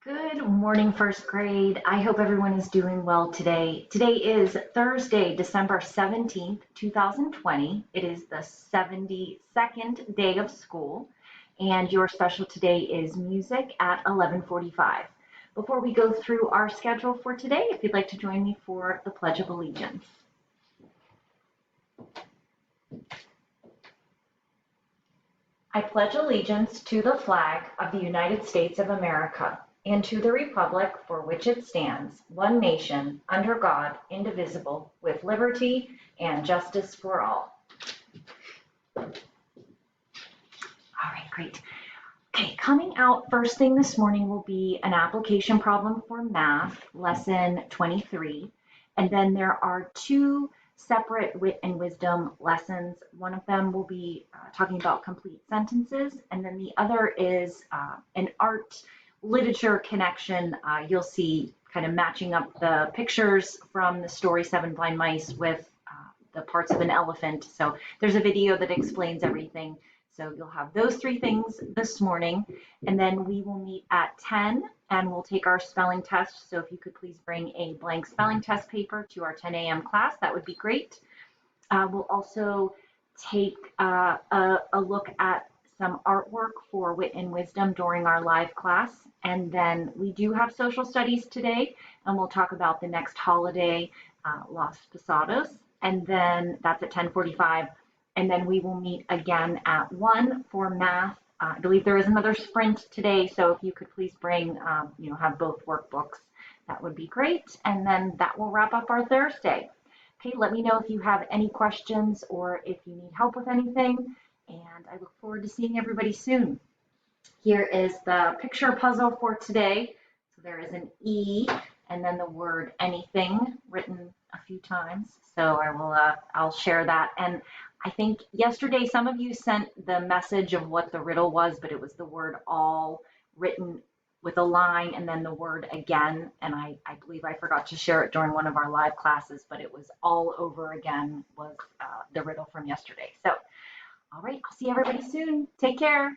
Good morning, first grade. I hope everyone is doing well today. Today is Thursday, December 17th, 2020. It is the 72nd day of school, and your special today is music at 11:45. Before we go through our schedule for today, if you'd like to join me for the Pledge of Allegiance. I pledge allegiance to the flag of the United States of America and to the republic for which it stands, one nation, under God, indivisible, with liberty and justice for all. All right, great. Okay, coming out first thing this morning will be an application problem for math, lesson 23. And then there are two separate wit and wisdom lessons. One of them will be talking about complete sentences, and then the other is an art literature connection. You'll see kind of matching up the pictures from the story Seven Blind Mice with the parts of an elephant. So there's a video that explains everything. So you'll have those three things this morning, and then we will meet at 10 and we'll take our spelling test. So if you could please bring a blank spelling test paper to our 10 a.m. class, that would be great. We'll also take a look at some artwork for Wit and Wisdom during our live class. And then we do have social studies today, and we'll talk about the next holiday, Los Posados, and then that's at 10:45. And then we will meet again at 1 for math. I believe there is another sprint today, so if you could please bring, have both workbooks, that would be great. And then that will wrap up our Thursday. Okay, let me know if you have any questions or if you need help with anything, and I look forward to seeing everybody soon. Here is the picture puzzle for today. So there is an E and then the word anything written a few times. So I'll share that. And I think yesterday some of you sent the message of what the riddle was, but it was the word all written with a line and then the word again. And I believe I forgot to share it during one of our live classes, but it was all over again was the riddle from yesterday. So, all right, I'll see everybody soon. Take care.